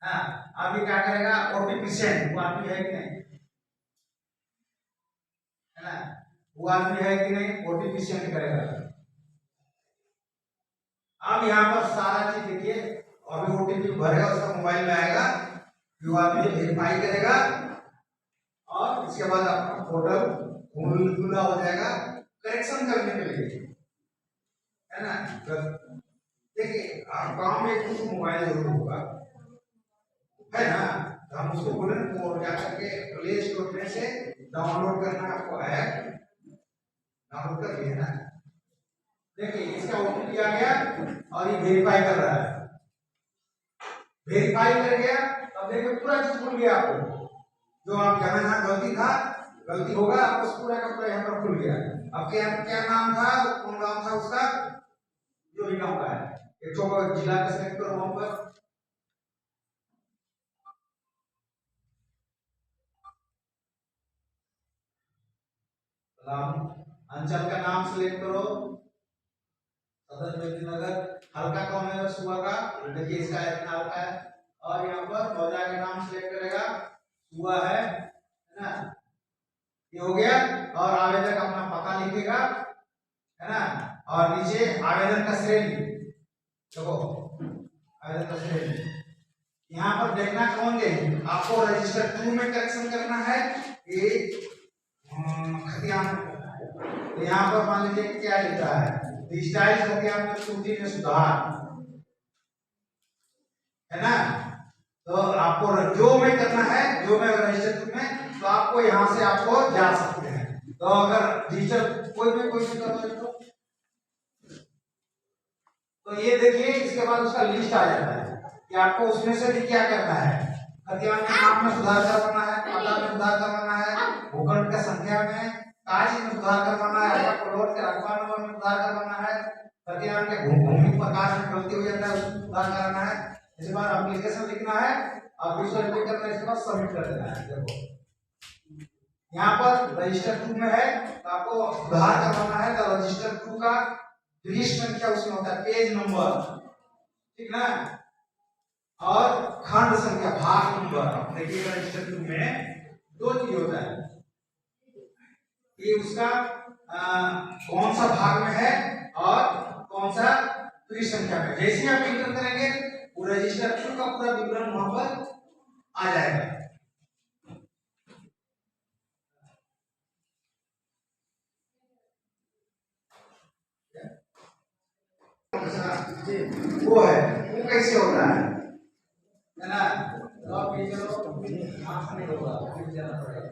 हाँ, अभी क्या करेगा, ओटीपी सेंड, वो आदमी है कि नहीं, है ना, वो आदमी है कि नहीं, ओटीपी सेंड करेगा। अब यहाँ पर सारा चीज देखिए, अभी ओटीपी भरेगा, उसका मोबाइल में आएगा, वो आदमी वेरीफाई करेगा और इसके बाद आपका पोर्टल खुला हो जाएगा करेक्शन करने के लिए, है ना। देखिए गाँव में कुछ मोबाइल जरूर होगा, है ना, तो हम उसको बोले तो जाकर के प्ले स्टोर में से डाउनलोड करना, आपको ऐप डाउनलोड कर लिया ना। देखिए इसका ओटीपी आ गया और ये वेरीफाई कर रहा है, वेरीफाई कर गया, तब देखिए पूरा चीज खुल गया आपको, जो आप यहाँ गलती था, गलती होगा आपको पूरा का पूरा यहाँ पर खुल गया। आपके यहाँ क्या नाम था, कौन नाम था उसका, जो भी नाम का है, एक तो जिला का सेलेक्ट करो वहां पर, अंचल का नाम सिलेक्ट करो, सदर नगर, हल्का कौन है सुबह का, देखिए इसका इतना हल्का है, और यहाँ पर मौजा का नाम सिलेक्ट करेगा, सुबह है ना, ये हो गया। और आवेदक अपना पता लिखेगा, है ना, और नीचे आवेदन का श्रेणी, देखो आवेदन का श्रेणी, यहाँ पर देखना कौन दे, आपको रजिस्टर 2 में करेक्शन करना है, ये खतियान, तो यहाँ पर मान लीजिए क्या लिखा है, स्टाइल खतियान में त्रुटि में सुधार, है ना। तो आपको जो में करना है, जो में रजिस्टर में, तो आपको यहाँ से आपको जा सकते हैं। तो अगर डिजिटल कोई भी कर तो ये देखिए, इसके बाद उसका लिस्ट आ जाता है कि आपको उसमें से भी क्या करना है, खतियान के नाम में सुधार करवाना है, पता में सुधार करवाना है, भूखंड की संख्या में, काज में सुधार करवाना है, प्लॉट के रकबा नंबर में सुधार करवाना है, खतियान के भूमि प्रकार में गलती हो जाता है उसमें सुधार कराना है। इसके बाद एप्लीकेशन लिखना है और विजुअल करना है, इसके बाद सबमिट कर देना है। देखो यहाँ पर रजिस्टर 2 में है तो आपको सुधार करवाना है, तो रजिस्टर 2 का पृष्ठ संख्या उसमें होता है, पेज नंबर, ठीक ना, और खंड संख्या, भाग नंबर। देखिए रजिस्टर 2 में 2 चीज होता है, ये उसका कौन सा भाग में है और कौन सा पृष्ठ संख्या में। जैसे आप इंटर करेंगे वो रजिस्टर 2 का पूरा विवरण वहां पर आ जाएगा। वो है, वो कैसे होता है ना, तो आप ये चलो माफ नहीं होगा, फिर जाना पड़ेगा।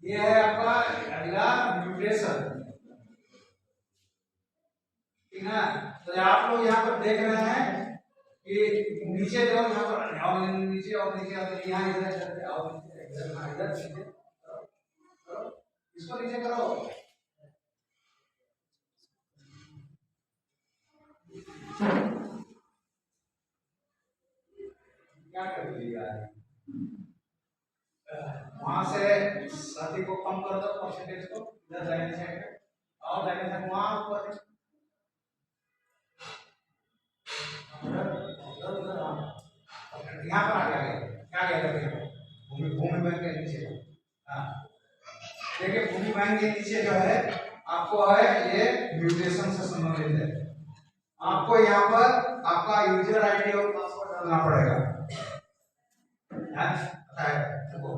ये है आपका अगला म्यूटेशन, ठीक है। तो आप लोग यहाँ पर देख रहे हैं कि नीचे जाओ, यहाँ पर आओ, नीचे और नीचे आओ, यहाँ इधर आओ, इधर नीचे करो, इसको नीचे करो, क्या कर दिया है, वहां से साथी को कम कर दो, परसेंटेज को इधर दाहिने साइड और दाहिने साइड वहां ऊपर यहाँ पर आ गया, क्या गया भूमि बैंक के नीचे। हाँ देखिए भूमि बैंक के नीचे जो है आपको है ये म्यूटेशन से संबंधित है, आपको यहाँ पर आपका यूजर आईडी और पासवर्ड डालना पड़ेगा, पता है देखो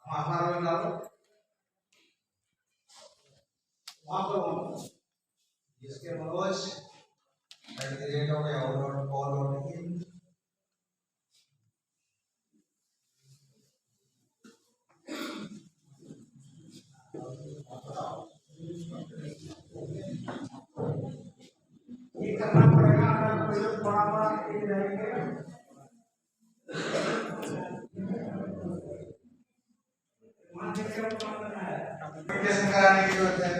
हमारा में डालो वहां पर जिसके मनोज एट हो गया और ये करना पड़ेगा, अगर बड़ा बड़ा रहेंगे कराने की जरूरत है।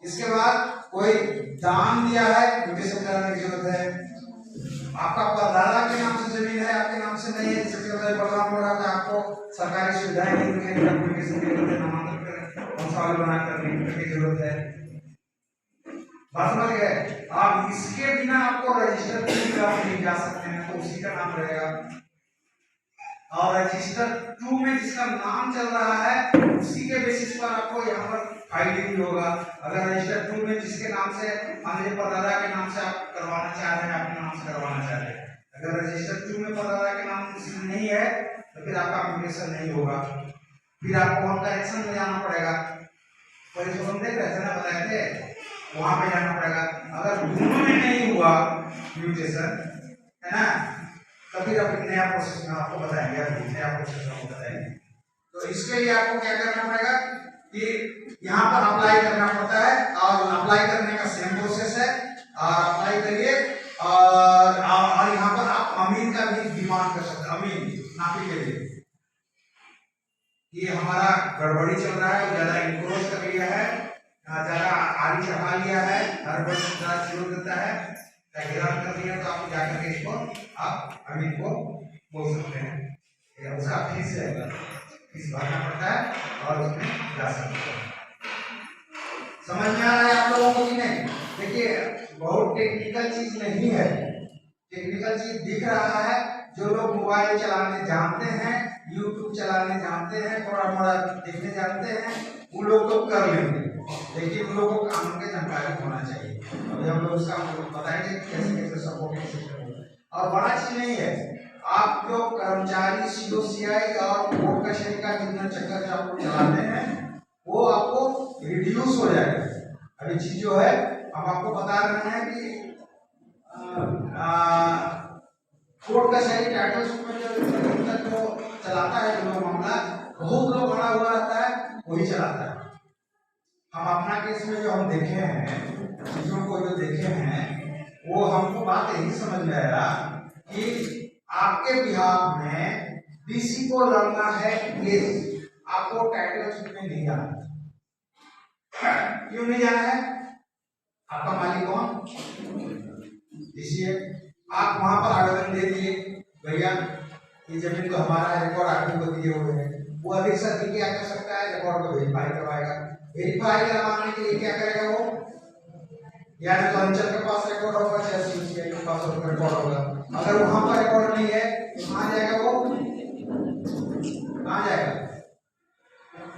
इसके बाद कोई दान दिया है, म्यूटेशन कराने की जरूरत है। आपका परदादा के नाम से जमीन है, आपके नाम से नहीं है, उससे परिणाम हो रहा था आपको सरकारी सुविधाएं नहीं मिलेंगी, एप्लीकेशन के लिए नामांकन करें, वंशावली बनाकर लिखने की जरूरत है। बात समझ गए आप? इसके बिना आपको रजिस्टर नहीं जा सकते हैं, तो उसी का नाम रहेगा। और रजिस्टर 2 में जिसका नाम चल रहा है उसी के बेसिस पर आपको यहाँ पर फाइलिंग होगा। अगर रजिस्टर 2 में जिसके नाम से मान परदादा के नाम से आप करवाना चाह रहे हैं, अपने नाम से करवाना चाह रहे हैं, अगर रजिस्टर 2 में परदादा के नाम से नहीं है तो फिर आपका एप्लीकेशन नहीं होगा, फिर आपको वहाँ करेक्शन में जाना पड़ेगा। तो हम देख रहे थे ना, बताए थे वहां पे जाना पड़ेगा। अगर दोनों में नहीं हुआ म्यूटेशन, है ना, तो फिर अब नया प्रोसेस में आपको बताएंगे, अभी नया प्रोसेस में बताएंगे। तो इसके लिए आपको क्या करना पड़ेगा कि यहाँ पर अप्लाई करना पड़ता है, और अप्लाई करने का सेम प्रोसेस है। अप्लाई करिए और यहाँ पर आप अमीन का भी डिमांड कर सकते हैं, अमीन नापी के लिए। ये हमारा गड़बड़ी चल रहा है, ज्यादा इंक्रोच कर लिया है, ज्यादा आगे चढ़ा लिया है, हर वर्ष शुरू देता है, हैरान कर दिया, तो आप जाकर के इसको आप अमीन को बोल सकते हैं। उसका फीस रहेगा, फीस भरना पड़ता है और उसमें जा सकते हैं। समझ में आ रहा है आप लोगों को कि नहीं? देखिए बहुत टेक्निकल चीज नहीं है, टेक्निकल चीज दिख रहा है। जो लोग मोबाइल चलाने जानते हैं, यूट्यूब चलाने जानते हैं, थोड़ा मोड़ा देखने जानते हैं, वो लोग तो कर लेंगे, लेकिन उन लोगों को कानून की जानकारी होना चाहिए। अभी हम लोग इसका बताएंगे कैसे कैसे सपोर्टिंग सिस्टम होगा। और बड़ा चीज नहीं है, आप जो कर्मचारी सीओसीआई और कोर्ट कचहरी का जितना चक्कर जो आप चलाते हैं वो आपको रिड्यूस हो जाएगा। अभी चीज जो है हम आपको बता रहे हैं कि कोर्ट कचहरी टाइटल में जो चलाता है, जो मामला बहुत लोग बड़ा हुआ रहता है वही चलाता है। हम अपना केस में जो हम देखे हैं, चीजों को जो देखे हैं, वो हमको बात यही समझ में आया कि आपके बिहार में डीसी को लड़ना है केस, आपको टाइटल में नहीं जाना। क्यों नहीं जाना है? आपका मालिक कौन? डीसी है। आप वहां पर आवेदन दे दिए, भैया ये जमीन तो हमारा है, रिकॉर्ड आदमी को दिए हुए हैं। वो अधीक्षक भी क्या कर सकता है? रिकॉर्ड को वेरीफाई करवाएगा। वेरीफाई करवाने के लिए क्या करेगा वो? या तो अंचल के पास रिकॉर्ड होगा, चाहे सीसीआई के पास रिकॉर्ड होगा। अगर वहां पर रिकॉर्ड नहीं है तो कहाँ जाएगा वो? कहाँ जाएगा?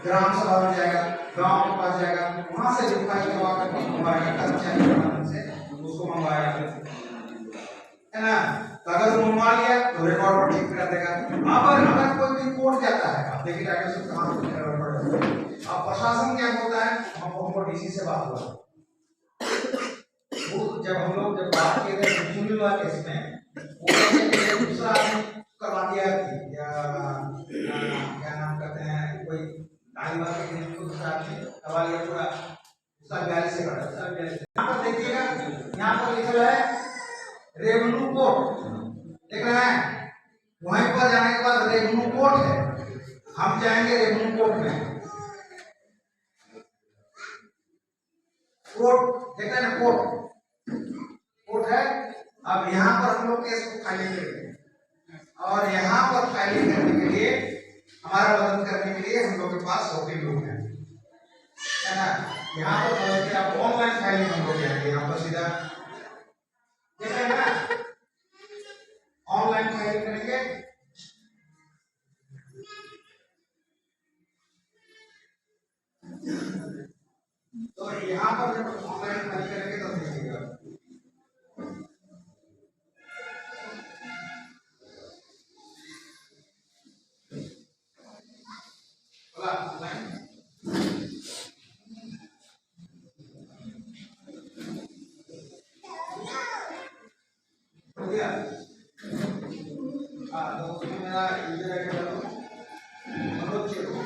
ग्राम सभा में जाएगा, गांव के पास जाएगा, वहां से वेरीफाई करवा कर मंगवाएगा, कर्मचारी के माध्यम से उसको मंगवाएगा, है ना। तो अगर वो मंगवा लिया तो रिकॉर्ड पर ठीक कर देगा। अगर कोई भी कोर्ट जाता है, आप देखिए टाइटल से कहां पर पड़ेगा। अब प्रशासन क्या होता है, हमको डीसी से बात हुआ, वो जब हम लोग बात किए थे जूनियर वाले केस में, वो दूसरा आदमी करवा दिया या क्या नाम कहते हैं, कोई तालिबान के दिन को दूसरा आदमी करवा लिया, पूरा उसका 42 से कटा, उसका 42। यहाँ पर देखिएगा, यहाँ पर लिखा है रेवेन्यू कोर्ट, देख रहे हैं? वहीं पर जाने के बाद रेवेन्यू कोर्ट है, हम जाएंगे रेवेन्यू कोर्ट में। कोर्ट देख रहे हैं, कोर्ट है। अब यहाँ पर हम लोग केस को फाइलिंग करेंगे, और यहाँ पर फाइलिंग करने के लिए, हमारा मदद करने के लिए हम लोग के पास वकील लोग हैं, है ना। यहाँ पर आप ऑनलाइन फाइलिंग हम लोग करेंगे, यहाँ पर सीधा देख रहे हैं ना, ऑनलाइन फाइलिंग करेंगे। तो यहाँ पर जब ऑनलाइन फाइल करेंगे तो देखिएगा, हो गया। तो उसमें मेरा यूजर आईडी डालो, मनोज चेरो,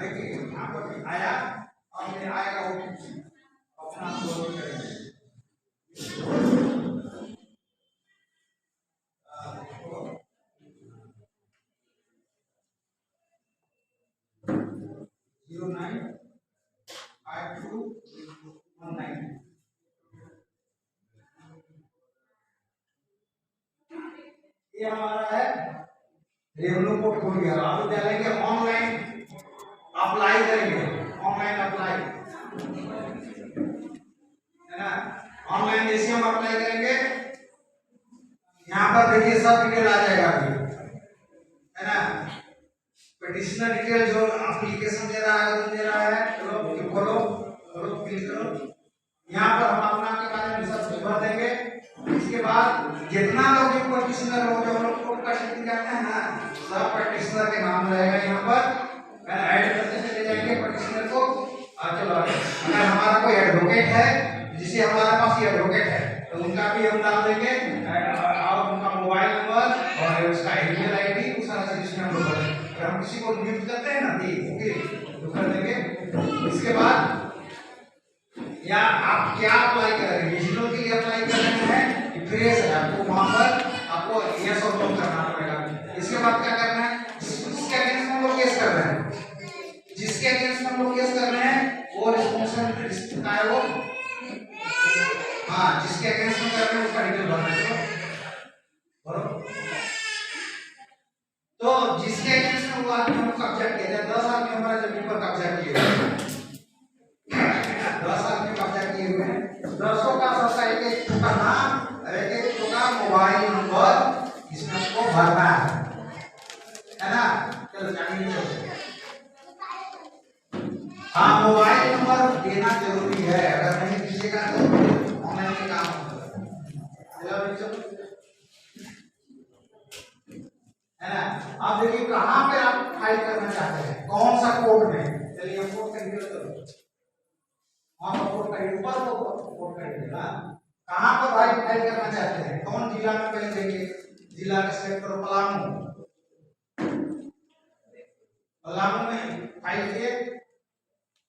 देखिए यहाँ पर भी आया और ये आएगा वो अपना डाउनलोड करेंगे। 095219 ये हमारा है रेवेन्यू पोर्टफोलियो। आप डालेंगे ऑनलाइन अप्लाई करेंगे, ऑनलाइन अप्लाई है ना। ऑनलाइन जैसे हम अप्लाई करेंगे यहाँ पर देखिए सब डिटेल आ जाएगा अभी है ना। पेटिशनर डिटेल जो एप्लीकेशन दे रहा है वो दे रहा है, चलो खोलो खोलो क्लिक करो। यहाँ पर हम अपना के बारे में सब कुछ भर देंगे। इसके बाद जितना लोग पेटिशनर हो जो लोग कोर्ट का शिफ्ट जाते हैं ना सब पेटिशनर के नाम रहेगा यहाँ पर ऐड करते चले जाएंगे पेटिशनर को। चलो अगर हमारा कोई एडवोकेट है जिसे हमारे पास ये एडवोकेट है तो उनका भी हम डाल देंगे और उनका मोबाइल नंबर और उसका ईमेल आईडी उस सारा चीज हम लोग अगर हम किसी को नियुक्त करते हैं ना ओके तो कर देंगे। इसके बाद या आप क्या अप्लाई कर रहे हैं, डिजिटल के लिए अप्लाई कर रहे हैं कि फ्रेश है आपको वहां पर आपको यस और नो करना पड़ेगा। इसके बाद क्या करना है, जिसके अगेंस्ट हम लोग केस कर रहे हैं, जिसके अगेंस्ट हम लोग केस कर रहे हैं वो रिस्पॉन्सिबल है वो हाँ जिसके अगेंस्ट में कर रहे हैं उसका डिटेल भरना है भरो। तो जिसके अगेंस्ट में वो आदमी हम कब्जा किया जाए 10 आदमी हमारा जमीन पर कब्जा किए हुए हैं 10 आदमी कब्जा किए हुए हैं 10 का सबका एक एक का नाम एक एक का मोबाइल नंबर इसमें आपको भरना है ना। चलो जानिए हाँ मोबाइल नंबर देना जरूरी है, अगर नहीं दीजिएगा तो ऑनलाइन में काम होगा है ना। आप देखिए कहाँ पे आप फाइल करना चाहते हैं, कौन सा कोड में। चलिए हम कोड का डिटेल करो वहां पर कोड का ऊपर को कोड का डिटेल कहाँ पर भाई फाइल करना चाहते हैं, कौन जिला में पहले देंगे। जिला का सिलेक्ट करो पलामू, पलामू में फाइल किए।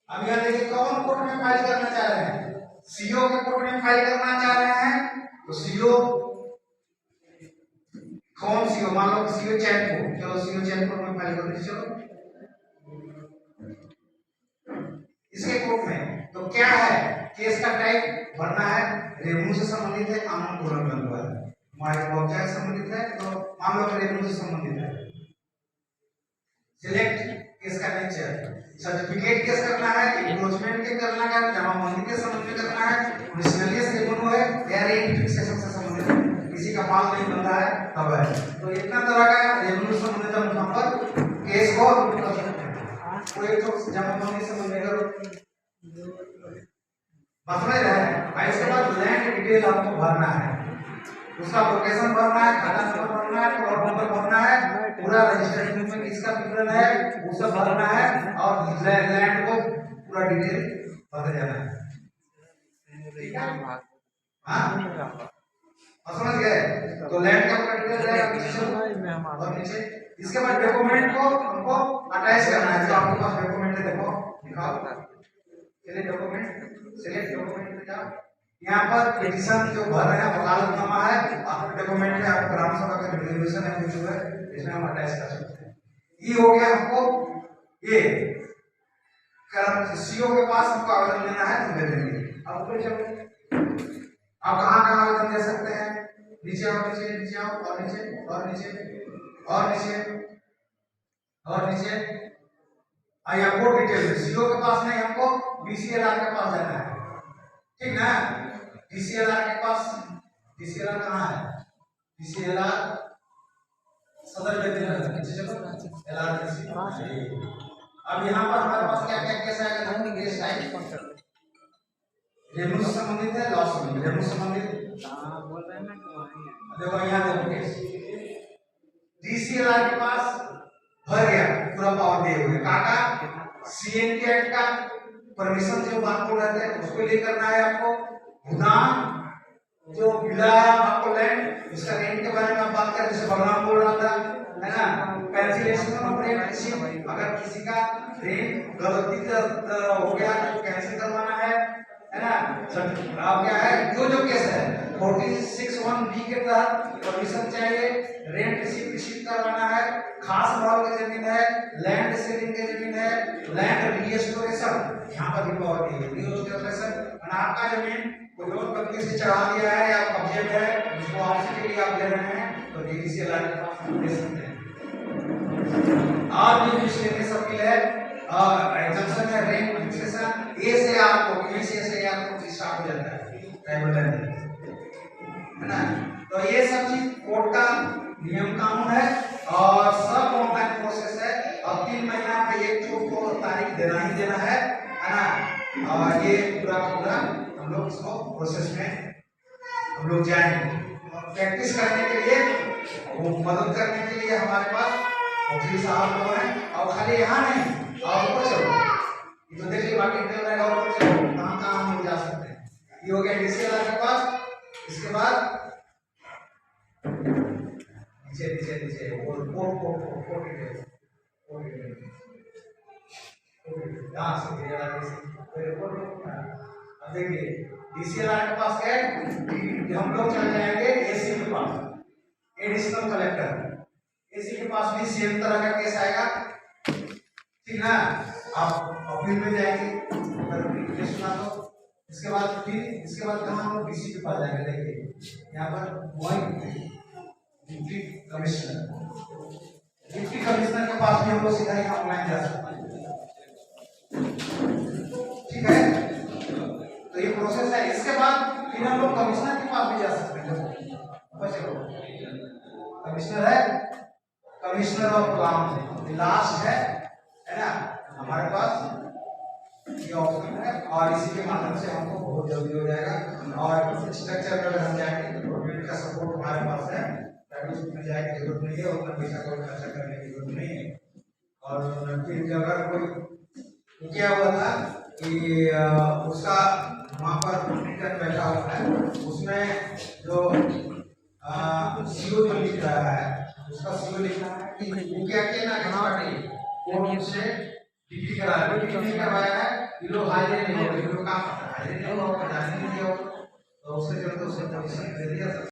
अब यहाँ देखिए कौन कोर्ट में फाइल करना चाह रहे हैं, सीओ के कोर्ट में फाइल करना चाह रहे हैं तो सीओ कौन सीओ, मान लो सीओ चैनपुर, चलो सीओ चैनपुर में फाइल कर दीजिए। चलो इसके कोर्ट में तो क्या है, केस का टाइप भरना है, रेवेन्यू से संबंधित है, कानून पूर्ण हुआ है, मुआवजा से संबंधित है तो मान लो रेवेन्यू से संबंधित है। सिलेक्ट केस का नेचर, सर्टिफिकेट केस करना है, एनक्रोचमेंट के करना है, जमाबंदी के संबंध में करना है, मिसलेनियस रेवेन्यू है या रेंट फिक्सेशन से संबंधित है, किसी का माल नहीं बन रहा है तब है। तो इतना तरह का रेवेन्यू संबंधित हम यहाँ पर केस को कर सकते हैं। कोई तो जमाबंदी से संबंधित करो समझ रहे हैं भाई। इसके बाद लैंड डिटेल आपको भरना है, उसका लोकेशन भरना है, खाता नंबर भरना है, प्लॉट नंबर भरना है, पूरा रजिस्ट्रेशन में किसका विवरण है वो सब भरना है और लैंड को पूरा डिटेल भर जाना है। ठीक है हाँ समझ गए। तो लैंड का पूरा डिटेल रहेगा और नीचे। इसके बाद डॉक्यूमेंट को हमको अटैच करना है, जो आपके पास डॉक्यूमेंट है देखो दिखाओ। चलिए डॉक्यूमेंट सिलेक्ट डॉक्यूमेंट पे जाओ, यहाँ पर पिटीशन जो भर रहे हैं वकालतनामा है, आपके डॉक्यूमेंट है, आपको ग्राम सभा का रिजोल्यूशन है कुछ है इसमें हम अटैच कर सकते हैं। ये हो गया हमको ये सीओ के पास हमको आवेदन देना है तो दे देंगे। अब ऊपर चलो, आप कहाँ कहाँ आवेदन दे सकते हैं, नीचे आओ नीचे नीचे आओ और नीचे और नीचे और नीचे और नीचे हमको डिटेल सीओ के पास नहीं, हमको बीसीएलआर के पास जाना है ठीक ना। डीसीएलआर के पास, डीसीएलआर कहाँ है, डीसीएलआर सदर विद्यालय नीचे चलो एलआरडीसी। अब यहाँ पर हमारे पास क्या क्या केस आएगा, केस टाइप रेवेन्यू से संबंधित है, लॉस संबंधित, रेवेन्यू संबंधित बोल रहे हैं ना देखो यहाँ देखो केस डीसीएलआर के पास भर गया पूरा पावर दिए हुए काका सीएनटी एक्ट का परमिशन जो बात को रहते हैं उसको लिए करना है आपको। भूदान जो मिला है आपको लैंड, उसका रेंट के बारे में आप बात करें, जैसे बलराम बोल रहा था है ना, कैंसिलेशन ऑफ रेंट रिसीव, अगर किसी का रेंट गलती से हो गया तो कैंसिल करवाना है ना। अब क्या है जो केस है 46(1)(b) के तहत परमिशन चाहिए, रेंट रिसीव करवाना है, खास माल की जमीन है, लैंड सेलिंग की जमीन है, लैंड रीस्टोरेशन, यहाँ पर भी पावर दी है रीस्टोरेशन, आपका जमीन कोई और कंपनी से चढ़ा दिया है या कब्जे में है, उसको वापसी के लिए आप दे रहे हैं तो डीडीसी लाइन के पास दे सकते हैं। और भी मिसलेनियस अपील है और एग्जाम्पशन है रेंट फिक्सेशन, ए से आपको स्टार्ट हो जाता है ट्राइबल लैंड, है ना। तो ये सब चीज कोर्ट का नियम कानून है और सब ऑनलाइन प्रोसेस है। अब 3 महीना में एक चोट को तारीख देना ही देना है ना। और ये पूरा पूरा हम लोग इसको प्रोसेस में हम लोग जाएंगे और प्रैक्टिस करने के लिए वो मदद करने के लिए हमारे पास वकील साहब लोग हैं। और खाली यहाँ नहीं और ऊपर चलो, ये तो देखिए बाकी डिटेल रहेगा, और ऊपर चलो कहाँ हम लोग जा सकते हैं। ये हो गया डीसीएल के पास, इसके बाद नीचे और कोर्ट डिटेल यहाँ से अब देखिए डीसीएल के पास क्या है, हम लोग चले जाएंगे एसी के पास, एडिशनल कलेक्टर, एसी के पास भी सेम तरह का केस आएगा, ठीक है। आप अपील में जाएंगे अगर केस सुना तो इसके बाद कहाँ हम लोग डीसी के पास जाएंगे। देखिए यहाँ पर डिप्टी कमिश्नर के पास भी हम लोग सीधा यहाँ ऑनलाइन जा सकते हैं, ठीक है। तो ये प्रोसेस है। इसके बाद फिर हम लोग कमिश्नर के पास भी जा सकते हैं। चलो कमिश्नर है, कमिश्नर ऑफ काम लास्ट है ना हमारे पास ये ऑप्शन है और इसी के माध्यम से हमको बहुत जल्दी हो जाएगा। और स्ट्रक्चर पर हम जाएंगे तो गवर्नमेंट का सपोर्ट हमारे पास है, में जाए की जरूरत नहीं है, उतना पैसा कोई खर्चा करने की जरूरत नहीं है। और फिर अगर कोई क्या हुआ था कि उसका वहाँ पर रिटर्न बैठा हुआ है, उसमें जो सीओ जो लिख रहा है उसका सीओ लिखना है कि वो क्या किया ना पार्टी वो उससे डिग्री कराया, डिग्री नहीं करवाया है, ये लोग हाजिर नहीं हो रहे, ये लोग काम हाजिर नहीं हो, जाने नहीं दिया, तो उसके चलते उसने पोजीशन दे दिया।